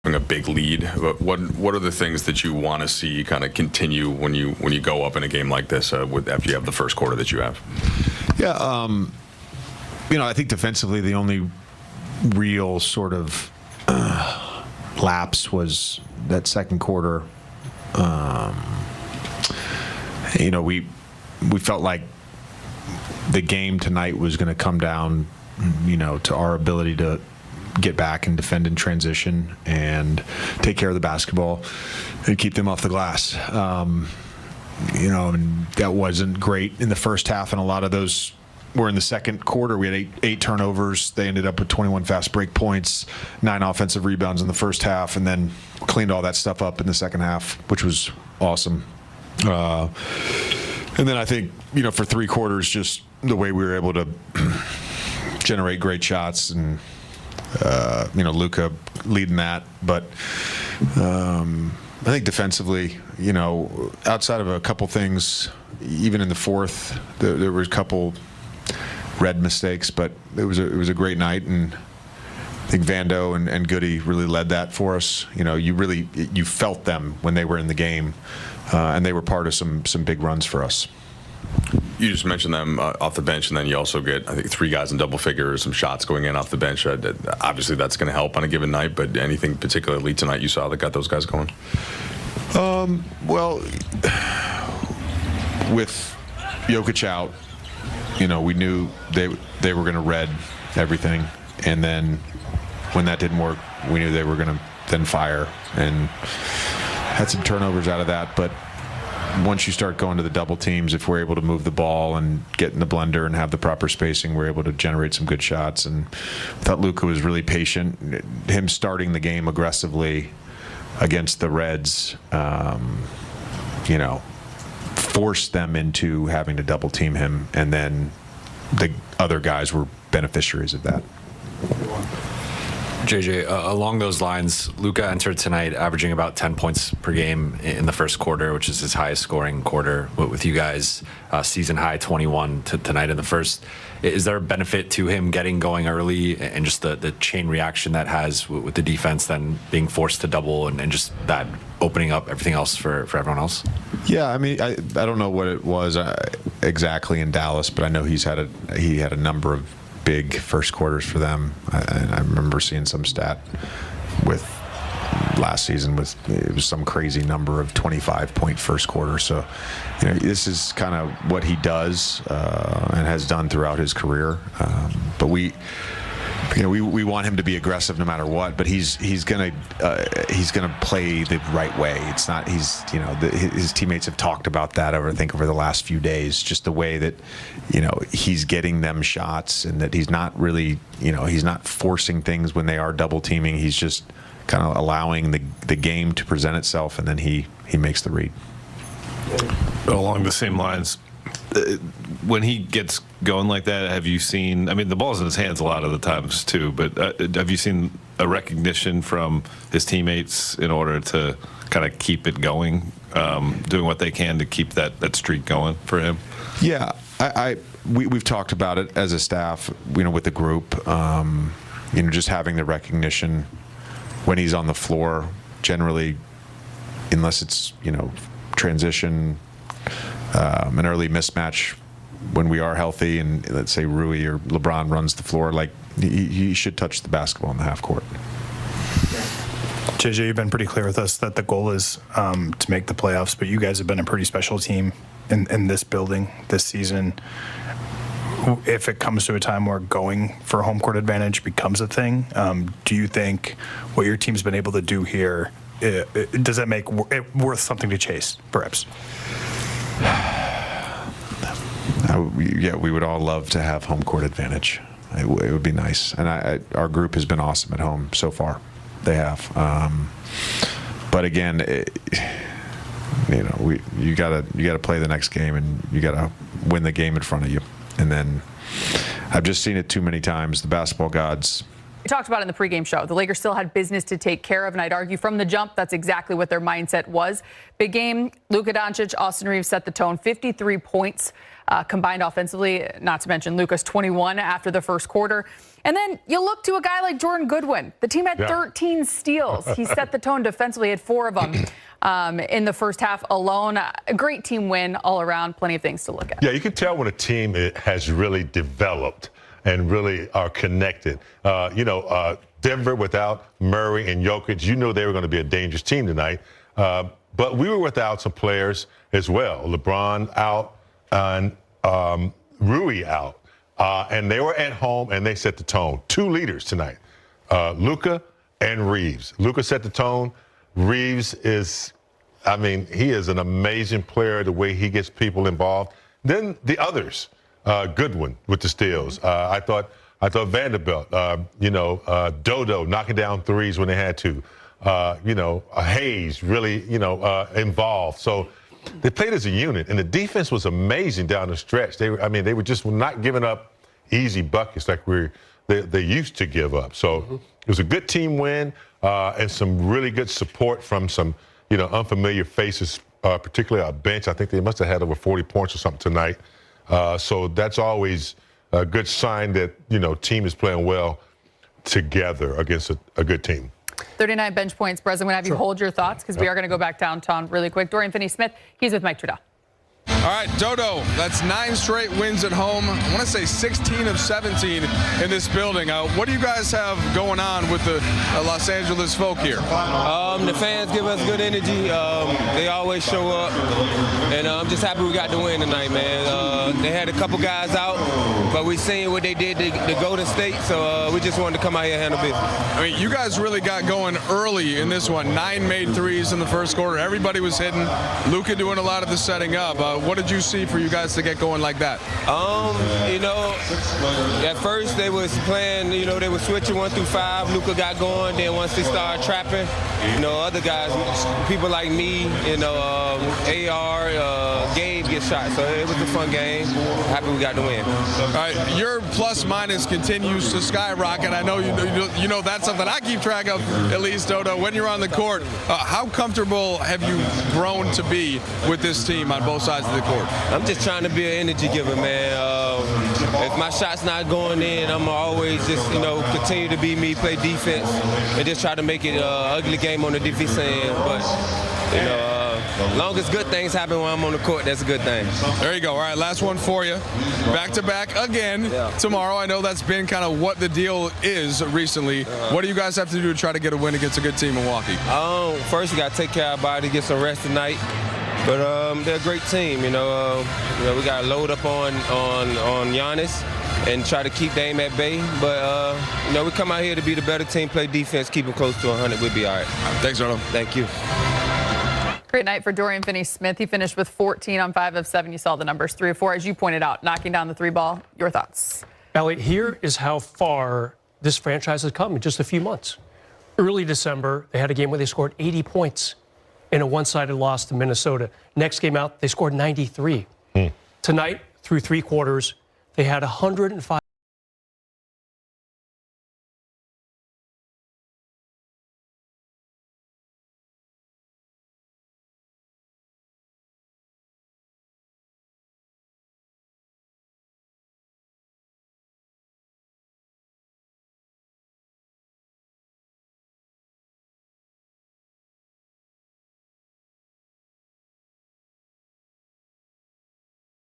a big lead. But what are the things that you want to see kind of continue when you go up in a game like this after you have the first quarter that you have? Yeah, I think defensively the only real sort of lapse was that second quarter. We felt like the game tonight was going to come down, to our ability to get back and defend in transition and take care of the basketball and keep them off the glass. And that wasn't great in the first half, and a lot of those were in the second quarter. We had eight turnovers. They ended up with 21 fast break points, 9 offensive rebounds in the first half, and then cleaned all that stuff up in the second half, which was awesome. And then I think, for 3 quarters, just the way we were able to generate great shots and, Luka leading that. But I think defensively, outside of a couple things, even in the fourth, there were a couple red mistakes, but it was a great night, and I think Vando and Goody really led that for us. You felt them when they were in the game, and they were part of some big runs for us. You just mentioned them off the bench, and then you also get, I think, 3 guys in double figures, some shots going in off the bench. Obviously, that's going to help on a given night, but anything particularly tonight you saw that got those guys going? Well, with Jokic out, we knew they were going to red everything, and then when that didn't work, we knew they were going to then fire, and had some turnovers out of that. But once you start going to the double teams, if we're able to move the ball and get in the blender and have the proper spacing, we're able to generate some good shots. And I thought Luka was really patient. Him starting the game aggressively against the Reds, forced them into having to double team him, and then the other guys were beneficiaries of that. JJ, along those lines, Luka entered tonight averaging about 10 points per game in the first quarter, which is his highest scoring quarter with you guys. Season high 21 tonight in the first. Is there a benefit to him getting going early and just the chain reaction that has with the defense then being forced to double and just that opening up everything else for everyone else? Yeah, I mean, I don't know what it was exactly in Dallas, but I know he had a number of big first quarters for them. I remember seeing some stat with last season it was some crazy number of 25-point first quarter. So, this is kind of what he does and has done throughout his career. But we want him to be aggressive no matter what. But he's gonna play the right way. It's not his teammates have talked about that over the last few days. Just the way that he's getting them shots, and that he's not really he's not forcing things when they are double teaming. He's just kind of allowing the game to present itself, and then he makes the read. Along the same lines, when he gets going like that, have you seen, I mean, the ball's in his hands a lot of the times too, but have you seen a recognition from his teammates in order to kind of keep it going, doing what they can to keep that streak going for him? Yeah, we've talked about it as a staff, with the group, just having the recognition when he's on the floor, generally, unless it's, transition, an early mismatch when we are healthy, and let's say Rui or LeBron runs the floor, like he should touch the basketball in the half court. JJ, you've been pretty clear with us that the goal is to make the playoffs, but you guys have been a pretty special team in this building this season. If it comes to a time where going for home court advantage becomes a thing, do you think what your team's been able to do here, does that make it worth something to chase, perhaps? Yeah, we would all love to have home court advantage. It would be nice, and our group has been awesome at home so far. They have, but again, you gotta play the next game, and you gotta win the game in front of you. And then I've just seen it too many times. The basketball gods We talked about it in the pregame show. The Lakers still had business to take care of, and I'd argue from the jump, that's exactly what their mindset was. Big game, Luka Doncic, Austin Reeves set the tone, 53 points combined offensively, not to mention Luka's 21 after the first quarter. And then you look to a guy like Jordan Goodwin. The team had 13 steals. He set the tone defensively, had 4 of them in the first half alone. A great team win all around, plenty of things to look at. Yeah, you can tell when a team has really developed and really are connected. Denver without Murray and Jokic, you know they were going to be a dangerous team tonight. But we were without some players as well. LeBron out and Rui out. And they were at home and they set the tone. 2 leaders tonight, Luka and Reeves. Luka set the tone. Reeves is, he is an amazing player, the way he gets people involved. Then the others. Goodwin with the steals. I thought Vanderbilt, Dodo knocking down threes when they had to. Hayes really, involved. So they played as a unit, and the defense was amazing down the stretch. They were just not giving up easy buckets like they used to give up. So it was a good team win and some really good support from some, unfamiliar faces, particularly our bench. I think they must have had over 40 points or something tonight. So that's always a good sign that, team is playing well together against a good team. 39 bench points. Brez, I'm going to have you hold your thoughts because we are going to go back downtown really quick. Dorian Finney-Smith, he's with Mike Trudell. All right, Dodo, that's 9 straight wins at home. I want to say 16 of 17 in this building. What do you guys have going on with the Los Angeles folk here? The fans give us good energy. They always show up. And I'm just happy we got the win tonight, man. They had a couple guys out, but we seen what they did to Golden State, so we just wanted to come out here and handle business. You guys really got going early in this one. 9 made threes in the first quarter. Everybody was hitting. Luka doing a lot of the setting up. What did you see for you guys to get going like that? At first they was playing, they were switching 1 through 5. Luka got going. Then once they started trapping, other guys, people like me, AR, Gabe get shot. So it was a fun game. Happy we got the win. All right, your plus minus continues to skyrocket. I know you know that's something I keep track of, at least, Dodo. When you're on the court, how comfortable have you grown to be with this team on both sides of the court? I'm just trying to be an energy giver, man. If my shot's not going in, I'm always just, continue to be me, play defense, and just try to make it an ugly game on the defense end. But, as long as good things happen when I'm on the court, that's a good thing. There you go. All right, last one for you. Back-to-back again tomorrow. I know that's been kind of what the deal is recently. What do you guys have to do to try to get a win against a good team in Milwaukee? First, you got to take care of our body, get some rest tonight. But they're a great team, we got to load up on Giannis and try to keep Dame at bay. But, we come out here to be the better team, play defense, keep them close to 100. We'll be all right. Thanks, Arnold. Thank you. Great night for Dorian Finney-Smith. He finished with 14 on 5 of 7. You saw the numbers, 3 of 4, as you pointed out, knocking down the 3 ball. Your thoughts? Elliot, here is how far this franchise has come in just a few months. Early December, they had a game where they scored 80 points in a one-sided loss to Minnesota. Next game out, they scored 93. Tonight, through 3 quarters, they had 105